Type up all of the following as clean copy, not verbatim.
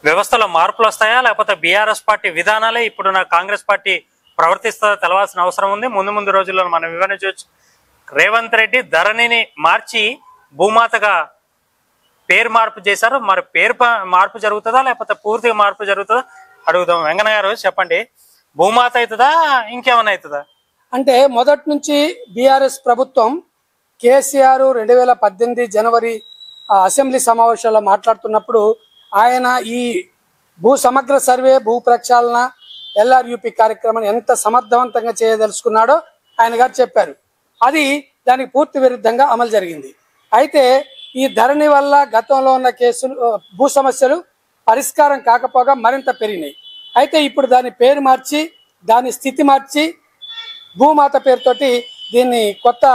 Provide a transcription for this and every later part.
వ్యవస్థలో మార్పులు వస్తాయా లేకపోతే బీఆర్ఎస్ పార్టీ విధానాలే ఇప్పుడున్న కాంగ్రెస్ పార్టీ ప్రవర్తిస్తుందో తెలవాల్సిన అవసరం ఉంది. ముందు రోజుల్లో మనం వివరించవచ్చు. రేవంత్ రెడ్డి ధరణిని మార్చి భూమాతగా పేరు మార్పు చేశారు. మరి పేరు మార్పు జరుగుతుందా లేకపోతే పూర్తిగా మార్పు జరుగుతుందా అడుగుదాం. వెంకన్న గారు చెప్పండి, భూమాత అవుతుందా ఇంకేమైనా అవుతుందా? అంటే మొదటి నుంచి బీఆర్ఎస్ ప్రభుత్వం కేసీఆర్ 2018 జనవరి అసెంబ్లీ సమావేశాల్లో మాట్లాడుతున్నప్పుడు ఆయన ఈ భూ సమగ్ర సర్వే, భూ ప్రక్షాళన, LRUP కార్యక్రమాన్ని ఎంత సమర్థవంతంగా చేయదలుచుకున్నాడో ఆయన గారు చెప్పారు. అది దానికి పూర్తి విరుద్ధంగా అమలు జరిగింది. అయితే ఈ ధరణి వల్ల గతంలో ఉన్న కేసులు, భూ సమస్యలు పరిష్కారం కాకపోగా మరింత పెరిగినాయి. అయితే ఇప్పుడు దాని పేరు మార్చి, దాని స్థితి మార్చి భూమాత పేరుతోటి దీన్ని కొత్త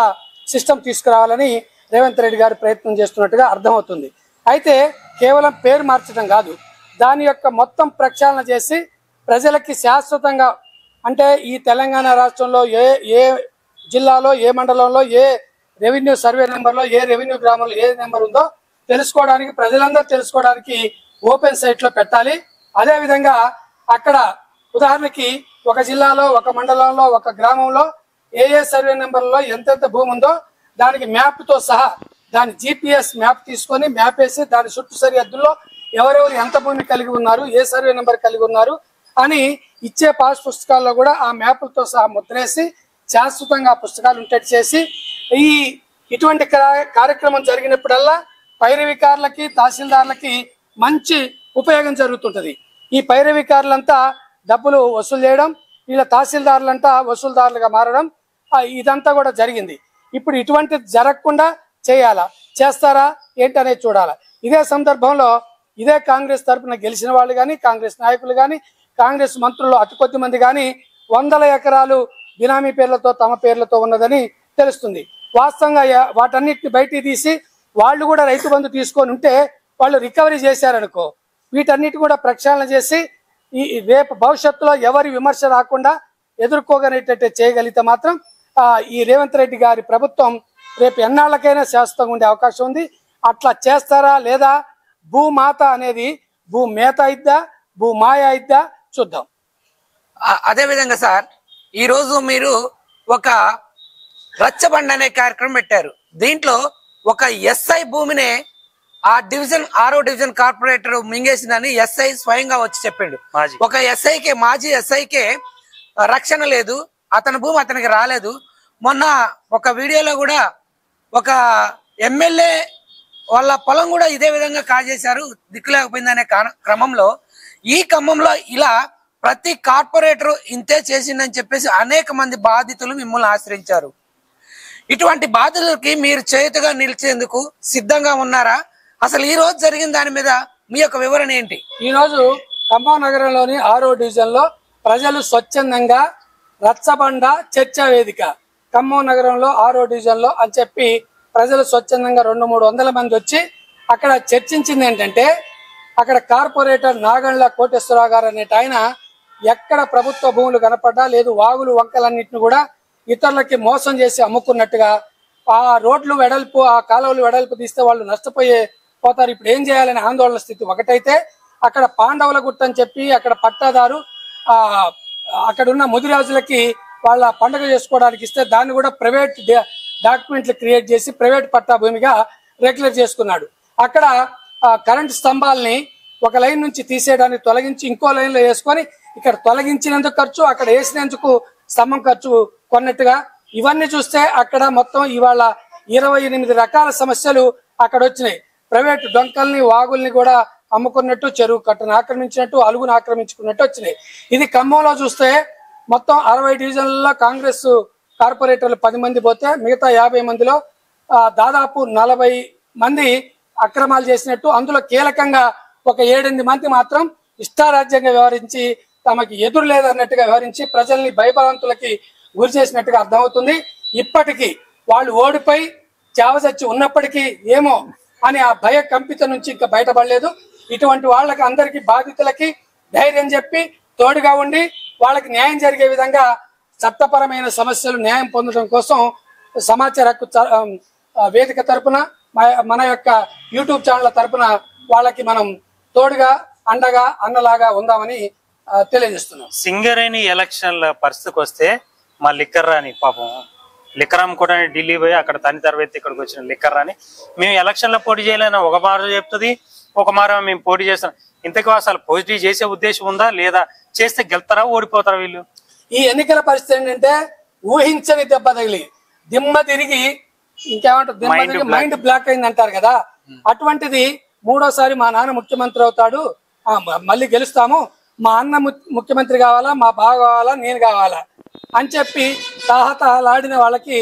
సిస్టమ్ తీసుకురావాలని రేవంత్ రెడ్డి గారు ప్రయత్నం చేస్తున్నట్టుగా అర్థమవుతుంది. అయితే కేవలం పేరు మార్చడం కాదు, దాని యొక్క మొత్తం ప్రక్షాళన చేసి ప్రజలకి శాశ్వతంగా, అంటే ఈ తెలంగాణ రాష్ట్రంలో ఏ జిల్లాలో, ఏ మండలంలో, ఏ రెవెన్యూ సర్వే నెంబర్లో, ఏ రెవెన్యూ గ్రామంలో ఏ నెంబర్ ఉందో తెలుసుకోవడానికి, ప్రజలందరూ తెలుసుకోవడానికి ఓపెన్ సైట్లో పెట్టాలి. అదేవిధంగా అక్కడ ఉదాహరణకి ఒక జిల్లాలో, ఒక మండలంలో, ఒక గ్రామంలో ఏ సర్వే నెంబర్లో ఎంతెంత భూమి ఉందో దానికి మ్యాప్తో సహా, దాని GPS మ్యాప్ తీసుకొని మ్యాప్ వేసి దాని చుట్టూ సరిహద్దుల్లో ఎవరెవరు ఎంత భూమి కలిగి ఉన్నారు, ఏ సర్వే నెంబర్ కలిగి ఉన్నారు అని ఇచ్చే పాస్ పుస్తకాల్లో కూడా ఆ మ్యాప్లతో సహా ముద్రేసి శాశ్వతంగా పుస్తకాలు ఉంటట్టు చేసి, ఇటువంటి కార్యక్రమం జరిగినప్పుడల్లా పైరవికారులకి, తహసీల్దార్లకి మంచి ఉపయోగం జరుగుతుంటది. ఈ పైరవికారులంతా డబ్బులు వసూలు చేయడం, వీళ్ళ తహసీల్దారులంతా వసూలుదారులుగా మారడం, ఇదంతా కూడా జరిగింది. ఇప్పుడు ఇటువంటిది జరగకుండా చేస్తారా ఏంటనేది చూడాలి. ఇదే సందర్భంలో ఇదే కాంగ్రెస్ తరఫున గెలిచిన వాళ్ళు కానీ, కాంగ్రెస్ నాయకులు కానీ, కాంగ్రెస్ మంత్రులు అతి కొద్ది మంది కానీ 100 ఎకరాలు బినామీ పేర్లతో, తమ పేర్లతో ఉన్నదని తెలుస్తుంది. వాస్తవంగా వాటన్నిటిని బయటికి తీసి వాళ్ళు కూడా రైతు బంధు తీసుకొని ఉంటే వాళ్ళు రికవరీ చేశారనుకో, వీటన్నిటి కూడా ప్రక్షాళన చేసి రేపు భవిష్యత్తులో ఎవరి విమర్శ రాకుండా ఎదుర్కోగలిగేటట్టు చేయగలిగితే మాత్రం ఈ రేవంత్ రెడ్డి గారి ప్రభుత్వం రేపు ఎన్నాళ్ళకైనా శాశ్వతంగా ఉండే అవకాశం ఉంది. అట్లా చేస్తారా లేదా, భూమాత అనేది భూమేత అయిద్దా, భూమాయ అయిద్దా చూద్దాం. అదేవిధంగా సార్, ఈరోజు మీరు ఒక రచ్చబండ అనే కార్యక్రమం పెట్టారు. దీంట్లో ఒక SI భూమినే ఆ డివిజన్ 6వ డివిజన్ కార్పొరేటర్ మింగేసిందని SI స్వయంగా వచ్చి చెప్పిండు. ఒక మాజీ SIకే రక్షణ లేదు, అతని భూమి అతనికి రాలేదు. మొన్న ఒక వీడియోలో కూడా ఒక ఎమ్మెల్యే వాళ్ళ పొలం కూడా ఇదే విధంగా కాజేశారు, దిక్కులేకపోయిందనే క్రమంలో ఈ క్రమంలో ఇలా ప్రతి కార్పొరేటర్ ఇంతే చేసిందని చెప్పేసి అనేక మంది బాధితులు మిమ్మల్ని ఆశ్రయించారు. ఇటువంటి బాధితులకి మీరు చేతుగా నిలిచేందుకు సిద్ధంగా ఉన్నారా? అసలు ఈ రోజు జరిగిన దాని మీద మీ యొక్క వివరణ ఏంటి? ఈ రోజు ఖమ్మం నగరంలోని 6వ డివిజన్ లో ప్రజలు స్వచ్ఛందంగా రచ్చబండ చర్చా వేదిక, ఖమ్మం నగరంలో 6వ డివిజన్ లో అని చెప్పి ప్రజలు స్వచ్ఛందంగా 200-300 మంది వచ్చి అక్కడ చర్చించింది ఏంటంటే, అక్కడ కార్పొరేటర్ నాగండ్ల కోటేశ్వరరావు గారు అనేట ఆయన ఎక్కడ ప్రభుత్వ భూములు కనపడ్డా లేదు, వాగులు వంకలన్నింటిని కూడా ఇతరులకి మోసం చేసి అమ్ముకున్నట్టుగా, ఆ రోడ్లు వెడల్పు, ఆ కాలువలు వెడల్పు తీస్తే వాళ్ళు పోతారు, ఇప్పుడు ఏం చేయాలనే ఆందోళన స్థితి ఒకటైతే, అక్కడ పాండవుల గుట్ట అని చెప్పి అక్కడ పట్టాదారు అక్కడ ఉన్న ముదిరాజులకి వాళ్ళ పండుగ చేసుకోవడానికి ఇస్తే దాన్ని కూడా ప్రైవేట్ డాక్యుమెంట్లు క్రియేట్ చేసి ప్రైవేట్ పట్టా భూమిగా రెగ్యులర్ చేసుకున్నాడు. అక్కడ కరెంటు స్తంభాలని ఒక లైన్ నుంచి తీసేయడానికి తొలగించి ఇంకో లైన్ లో వేసుకొని ఇక్కడ తొలగించినందుకు ఖర్చు, అక్కడ వేసినందుకు స్తంభం ఖర్చు కొన్నట్టుగా ఇవన్నీ చూస్తే అక్కడ మొత్తం ఇవాళ 28 రకాల సమస్యలు అక్కడ వచ్చినాయి. ప్రైవేట్ డొంకల్ని, వాగుల్ని కూడా అమ్ముకున్నట్టు, చెరువు కట్టను ఆక్రమించినట్టు, అలుగును ఆక్రమించుకున్నట్టు వచ్చినాయి. ఇది ఖమ్మంలో చూస్తే మొత్తం 60 డివిజన్లలో కాంగ్రెస్ కార్పొరేటర్లు 10 మంది పోతే మిగతా 50 మందిలో దాదాపు 40 మంది అక్రమాలు చేసినట్టు, అందులో కీలకంగా ఒక 7-8 మంది మాత్రం ఇష్టారాజ్యంగా వ్యవహరించి తమకి ఎదురు లేదన్నట్టుగా వ్యవహరించి ప్రజల్ని భయభ్రాంతులకి గురి చేసినట్టుగా అర్థమవుతుంది. ఇప్పటికీ వాళ్ళు ఓడిపోయి చావచచ్చి ఉన్నప్పటికీ ఏమో అని ఆ భయ కంపిత నుంచి ఇంకా బయటపడలేదు. ఇటువంటి వాళ్ళకి అందరికి బాధితులకి ధైర్యం చెప్పి తోడుగా ఉండి వాళ్ళకి న్యాయం జరిగే విధంగా చట్టపరమైన సమస్యలు న్యాయం పొందడం కోసం సమాచార హక్కు వేదిక తరపున, మన యొక్క యూట్యూబ్ ఛానల్ తరపున వాళ్ళకి మనం తోడుగా అండగా అన్నలాగా ఉందామని తెలియజేస్తున్నాం. సింగరేణి ఎలక్షన్ల పరిస్థితికి వస్తే మా లిక్కర్ రాని పాపం లిక్కర్ అమ్ముకోవడానికి ఢిల్లీ పోయి అక్కడ తని తర్వాత ఇక్కడికి వచ్చిన లిక్కర్ రాని మేము ఎలక్షన్లో పోటీ చేయలేని ఒక మారు చెప్తుంది, ఒక మారు మేము పోటీ చేస్తాం. ఇంతకు అసలు పోటీ చేసే ఉద్దేశం ఉందా లేదా? చేస్తే గెలుతారా ఓడిపోతారా వీళ్ళు? ఈ ఎన్నికల పరిస్థితి ఏంటంటే ఊహించని దెబ్బ తగిలి దిమ్మ తిరిగి ఇంకేమంటారు, దిమ్మ తిరిగి మైండ్ బ్లాక్ అయింది అంటారు కదా, అటువంటిది మూడోసారి మా నాన్న ముఖ్యమంత్రి అవుతాడు, మళ్ళీ గెలుస్తాము, మా అన్న ముఖ్యమంత్రి కావాలా, మా బావ కావాలా, నేను కావాలా అని చెప్పి తాహతలాడిన వాళ్ళకి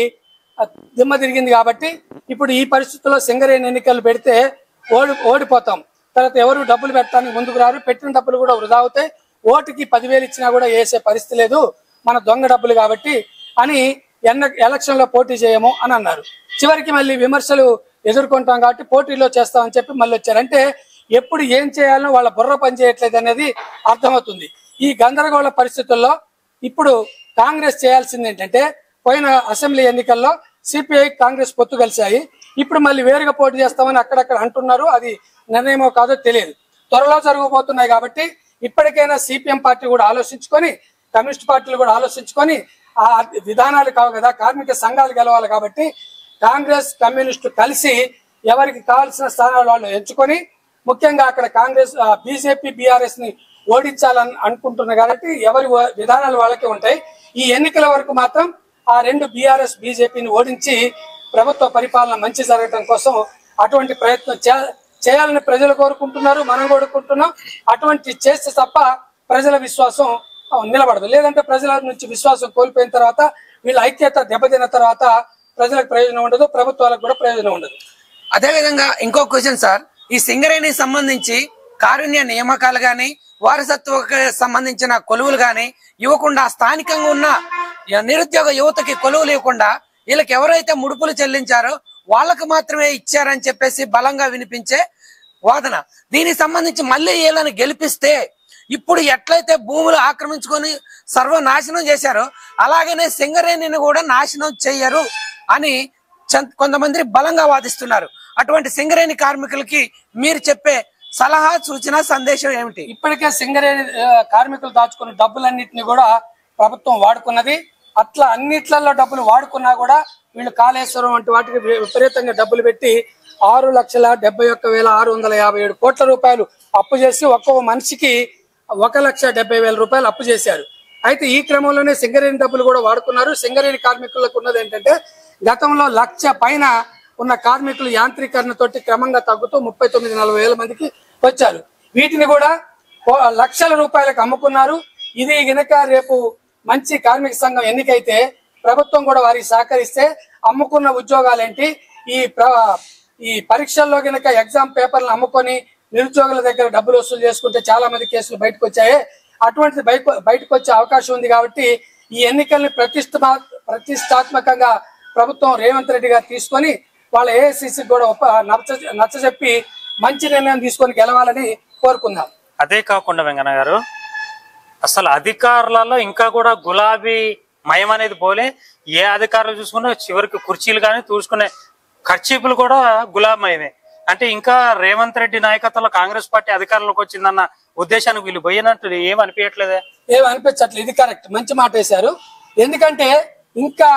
దిమ్మ తిరిగింది. కాబట్టి ఇప్పుడు ఈ పరిస్థితుల్లో సింగరేణి ఎన్నికలు పెడితే ఓడిపోతాం. తర్వాత ఎవరు డబ్బులు పెట్టడానికి ముందుకు రారు, పెట్టిన డబ్బులు కూడా వృధా అవుతాయి, ఓటుకి 10,000 ఇచ్చినా కూడా వేసే పరిస్థితి లేదు, మన దొంగ డబ్బులు కాబట్టి అని ఎలక్షన్ లో పోటీ చేయము అని అన్నారు. చివరికి మళ్ళీ విమర్శలు ఎదుర్కొంటాం కాబట్టి పోటీలో చేస్తామని చెప్పి మళ్ళీ వచ్చారు. అంటే ఎప్పుడు ఏం చేయాలో వాళ్ళ బుర్ర పని చేయట్లేదు అనేది అర్థమవుతుంది. ఈ గందరగోళ పరిస్థితుల్లో ఇప్పుడు కాంగ్రెస్ చేయాల్సింది ఏంటంటే, పోయిన అసెంబ్లీ ఎన్నికల్లో సిపిఐ కాంగ్రెస్ పొత్తు కలిశాయి, ఇప్పుడు మళ్ళీ వేరుగా పోటీ చేస్తామని అక్కడక్కడ అంటున్నారు. అది నిర్ణయమో కాదో తెలియదు, త్వరలో జరగబోతున్నాయి. కాబట్టి ఇప్పటికైనా సిపిఎం పార్టీ కూడా ఆలోచించుకొని, కమ్యూనిస్ట్ పార్టీలు కూడా ఆలోచించుకొని, ఆ విధానాలు కావు కదా, కార్మిక సంఘాలు గెలవాలి కాబట్టి కాంగ్రెస్ కమ్యూనిస్టు కలిసి ఎవరికి కావాల్సిన స్థానాలు వాళ్ళు ఎంచుకొని, ముఖ్యంగా అక్కడ కాంగ్రెస్ బీజేపీ బీఆర్ఎస్ ని ఓడించాలని అనుకుంటున్నారు కాబట్టి ఎవరి విధానాలు వాళ్ళకే ఉంటాయి. ఈ ఎన్నికల వరకు మాత్రం ఆ రెండు బీఆర్ఎస్ బీజేపీని ఓడించి ప్రభుత్వ పరిపాలన మంచి జరగడం కోసం అటువంటి ప్రయత్నం చేయాలని ప్రజలు కోరుకుంటున్నారు, మనం కోరుకుంటున్నాం. అటువంటి చేస్తే తప్ప ప్రజల విశ్వాసం నిలబడదు. లేదంటే ప్రజల నుంచి విశ్వాసం కోల్పోయిన తర్వాత వీళ్ళ ఐక్యత దెబ్బతిన్న తర్వాత ప్రజలకు ప్రయోజనం ఉండదు, ప్రభుత్వాలకు కూడా ప్రయోజనం ఉండదు. అదేవిధంగా ఇంకో క్వశ్చన్ సార్, ఈ సింగరేణి సంబంధించి కారుణ్య నియామకాలు గాని, వారసత్వకు సంబంధించిన కొలువులు గాని ఇవ్వకుండా, స్థానికంగా ఉన్న నిరుద్యోగ యువతకి కొలువులు ఇవ్వకుండా వీళ్ళకి ఎవరైతే ముడుపులు చెల్లించారో వాళ్ళకు మాత్రమే ఇచ్చారని చెప్పేసి బలంగా వినిపించే వాదన. దీనికి సంబంధించి మళ్ళీ వీళ్ళని గెలిపిస్తే ఇప్పుడు ఎట్లయితే భూములు ఆక్రమించుకొని సర్వనాశనం చేశారో అలాగనే సింగరేణిని కూడా నాశనం చెయ్యరు అని కొంతమంది బలంగా వాదిస్తున్నారు. అటువంటి సింగరేణి కార్మికులకి మీరు చెప్పే సలహా, సూచన, సందేశం ఏమిటి? ఇప్పటికే సింగరేణి కార్మికులు దాచుకున్న డబ్బులన్నింటినీ కూడా ప్రభుత్వం వాడుకున్నది. అట్లా అన్నిట్లలో డబ్బులు వాడుకున్నా కూడా వీళ్ళు కాళేశ్వరం వంటి వాటికి విపరీతంగా డబ్బులు పెట్టి 6,71,657 కోట్ల రూపాయలు అప్పు చేసి ఒక్కొక్క మనిషికి 1,70,000 రూపాయలు అప్పు చేశారు. అయితే ఈ క్రమంలోనే సింగరేణి డబ్బులు కూడా వాడుకున్నారు. సింగరేణి కార్మికులకు ఉన్నది ఏంటంటే, గతంలో 1,00,000 పైన ఉన్న కార్మికులు యాంత్రీకరణతోటి క్రమంగా తగ్గుతూ 39-40 వేల మందికి వచ్చారు. వీటిని కూడా లక్షల రూపాయలకు అమ్ముకున్నారు. ఇది గనక రేపు మంచి కార్మిక సంఘం ఎన్నికైతే ప్రభుత్వం కూడా వారికి సహకరిస్తే అమ్ముకున్న ఉద్యోగాలేంటి, ఈ పరీక్షల్లో గనక ఎగ్జామ్ పేపర్లను అమ్ముకొని నిరుద్యోగుల దగ్గర డబ్బులు వసూలు చేసుకుంటే చాలా మంది కేసులు బయటకు వచ్చాయి. అటువంటిది బయటకు వచ్చే అవకాశం ఉంది. కాబట్టి ఈ ఎన్నికల్ని ప్రతిష్టాత్మకంగా ప్రభుత్వం రేవంత్ రెడ్డి గారు తీసుకొని వాళ్ళ ఏఐసిసి కూడా నచ్చజెప్పి మంచి నిర్ణయం తీసుకొని గెలవాలని కోరుకుందాం. అదే కాకుండా వెంకన్న గారు, అసలు అధికారులలో ఇంకా కూడా గులాబీ మయం అనేది పోలే. ఏ అధికారులు చూసుకున్నా చివరికి కుర్చీలు కానీ చూసుకునే ఖర్చీపులు కూడా గులాబీమయమే. అంటే ఇంకా రేవంత్ రెడ్డి నాయకత్వంలో కాంగ్రెస్ పార్టీ అధికారంలోకి వచ్చిందన్న ఉద్దేశానికి వీళ్ళు పోయినట్టు ఏమనిపించట్లేదే? ఏమనిపించట్లేదు. ఇది కరెక్ట్, మంచి మాట వేశారు. ఎందుకంటే ఇంకా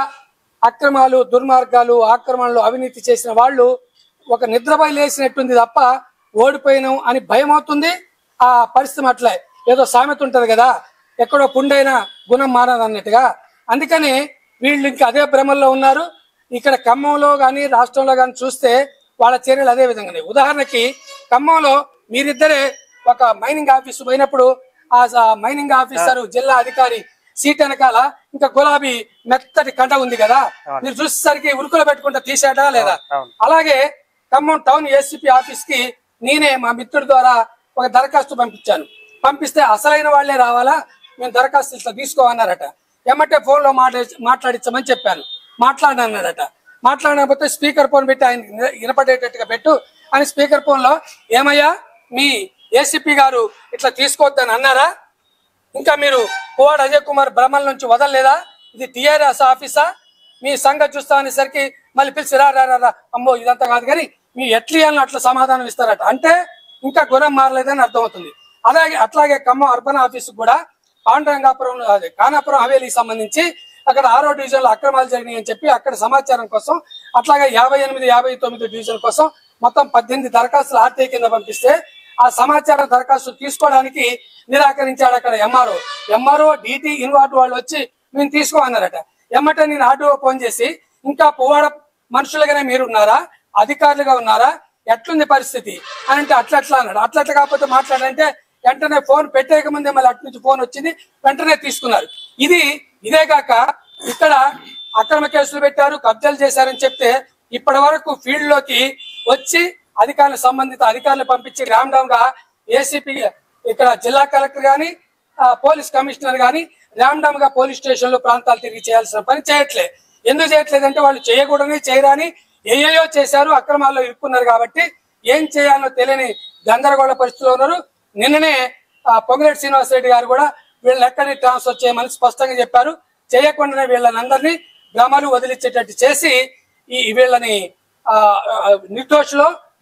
అక్రమాలు, దుర్మార్గాలు, ఆక్రమణలు, అవినీతి చేసిన వాళ్ళు ఒక నిద్రపై లేసినట్టుంది తప్ప ఓడిపోయినాం అని భయం అవుతుంది. ఆ పరిస్థితి అట్లే, ఏదో సామెత ఉంటది కదా, ఎక్కడో పుండైన గుణం మారదు అన్నట్టుగా. అందుకని వీళ్ళు ఇంకా అదే భ్రమల్లో ఉన్నారు. ఇక్కడ ఖమ్మంలో కానీ రాష్ట్రంలో కానీ చూస్తే వాళ్ళ చర్యలు అదే విధంగానే. ఉదాహరణకి ఖమ్మంలో మీరిద్దరే ఒక మైనింగ్ ఆఫీసు పోయినప్పుడు ఆ మైనింగ్ ఆఫీసర్ జిల్లా అధికారి సీట్ వెనకాల ఇంకా గులాబీ మెత్తటి కంట ఉంది కదా, మీరు చూసేసరికి ఉరుకులు పెట్టుకుంటా తీసాడా లేదా? అలాగే ఖమ్మం టౌన్ ఏసీపీ ఆఫీస్ కి నేనే మా మిత్రుడి ద్వారా ఒక దరఖాస్తు పంపిస్తే అసలైన వాళ్లే రావాలా, మేము దరఖాస్తు ఇట్లా తీసుకోమన్నారట. ఏమంటే ఫోన్ లో మాట్లాడించమని చెప్పాను, మాట్లాడినారట. మాట్లాడకపోతే స్పీకర్ ఫోన్ పెట్టి ఆయన వినపడేటట్టుగా పెట్టు అని స్పీకర్ ఫోన్ లో, ఏమయ్యా మీ ఏసీపీ గారు ఇట్లా తీసుకోవద్దని అన్నారా? ఇంకా మీరు పువ్వాడ అజయ్ కుమార్ భ్రమల నుంచి వదలలేదా? ఇది టీఆర్ఎస్ ఆఫీసా? మీ సంగతి చూస్తా అనేసరికి మళ్ళీ పిలిచి రా అమ్మో ఇదంతా కాదు కానీ మీ ఎట్లియాలను అట్లా సమాధానం ఇస్తారట. అంటే ఇంకా గుణం మారలేదని అర్థమవుతుంది. అట్లాగే ఖమ్మం అర్బన్ ఆఫీసు కూడా పాండురంగాపురం ఖానాపురం హవేలీకి సంబంధించి అక్కడ 6వ డివిజన్ లో అక్రమాలు జరిగినాయి అని చెప్పి అక్కడ సమాచారం కోసం అట్లాగే 58, 59 డివిజన్ కోసం మొత్తం 18 దరఖాస్తులు ఆర్టీఐ కింద పంపిస్తే ఆ సమాచార దరఖాస్తు తీసుకోవడానికి నిరాకరించాడు అక్కడ ఎంఆర్ఓ డిటి ఇన్వార్డ్ వాళ్ళు వచ్చి మేము తీసుకోమన్నారట. ఎమ్మట నేను ఆర్డీఓ ఫోన్ చేసి ఇంకా పువ్వాడ మనుషులుగానే మీరు ఉన్నారా, అధికారులుగా ఉన్నారా, ఎట్లుంది పరిస్థితి అని అంటే అట్లా అన్నాడు. అట్లా కాకపోతే మాట్లాడంటే వెంటనే ఫోన్ పెట్టేక ముందే మళ్ళీ అటు నుంచి ఫోన్ వచ్చింది, వెంటనే తీసుకున్నారు. ఇదే కాక ఇక్కడ అక్రమ కేసులు పెట్టారు, కబ్జాలు చేశారని చెప్తే ఇప్పటి వరకు ఫీల్డ్ లోకి వచ్చి సంబంధిత అధికారులు పంపించి ర్యాండమ్ గా ఏసీపీ ఇక్కడ జిల్లా కలెక్టర్ గాని పోలీస్ కమిషనర్ గాని ర్యాండమ్ గా పోలీస్ స్టేషన్ లో ప్రాంతాలు తిరిగి చేయాల్సిన పని చేయట్లే. ఎందుకు చేయట్లేదంటే వాళ్ళు చేయకూడని చేయరాని ఏయో చేశారు, అక్రమాల్లో ఇరుక్కున్నారు కాబట్టి ఏం చేయాలో తెలియని గందరగోళ పరిస్థితిలో ఉన్నారు. నిన్ననే పొంగిరెడ్డి శ్రీనివాసరెడ్డి గారు కూడా వీళ్ళని ఎక్కడికి ట్రాన్స్ఫర్ చేయమని స్పష్టంగా చెప్పారు. చేయకుండానే వీళ్ళని అందరినీ గ్రామాలు వదిలించేటట్టు చేసి వీళ్ళని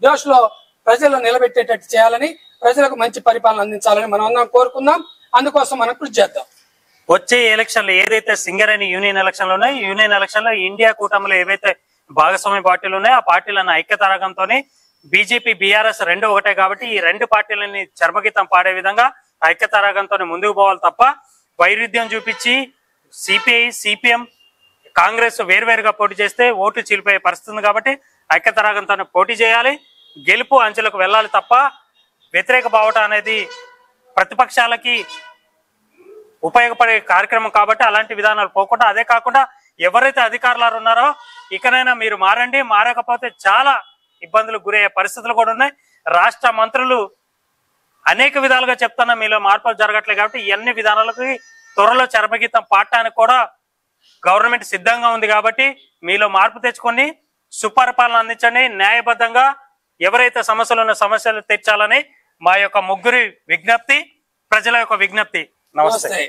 దోషులో ప్రజలు నిలబెట్టేటట్టు చేయాలని, ప్రజలకు మంచి పరిపాలన అందించాలని మనం అందరం కోరుకుందాం. అందుకోసం మనం కృషి చేద్దాం. వచ్చే ఎలక్షన్లు ఏదైతే సింగరేణి యూనియన్ ఎలక్షన్లు ఉన్నాయో, యూనియన్ ఎలక్షన్ లో ఇండియా కూటమిలో ఏవైతే భాగస్వామ్య పార్టీలు ఉన్నాయో ఆ పార్టీలను ఐక్యతారకంతో బీజేపీ బీఆర్ఎస్ రెండు ఒకటే కాబట్టి ఈ రెండు పార్టీలని చర్మగీతం పాడే విధంగా ఐక్యతారకంతో ముందుకు పోవాలి తప్ప వైరుధ్యం చూపించి సిపిఐ సిపిఎం కాంగ్రెస్ వేరువేరుగా పోటీ చేస్తే ఓట్లు చీలిపోయే పరిస్థితి ఉంది. కాబట్టి ఐక్యతారకంతో పోటీ చేయాలి, గెలుపు అంచెలకు వెళ్ళాలి తప్ప వ్యతిరేక బావట అనేది ప్రతిపక్షాలకి ఉపయోగపడే కార్యక్రమం కాబట్టి అలాంటి విధానాలు పోకుండా, అదే కాకుండా ఎవరైతే అధికారులు ఉన్నారో ఇకనైనా మీరు మారండి, మారకపోతే చాలా ఇబ్బందులకు గురయ్యే పరిస్థితులు కూడా ఉన్నాయి. రాష్ట్ర మంత్రులు అనేక విధాలుగా చెప్తున్నా మీలో మార్పులు జరగట్లేదు కాబట్టి ఇవన్నీ విధానాలకి త్వరలో చర్మగీతం పాడటానికి కూడా గవర్నమెంట్ సిద్ధంగా ఉంది. కాబట్టి మీలో మార్పు తెచ్చుకొని సుపరిపాలన అందించండి, న్యాయబద్ధంగా ఎవరైతే సమస్యలు ఉన్న సమస్యలు తెచ్చాలని మా యొక్క ముగ్గురి విజ్ఞప్తి, ప్రజల యొక్క విజ్ఞప్తి. నమస్తే.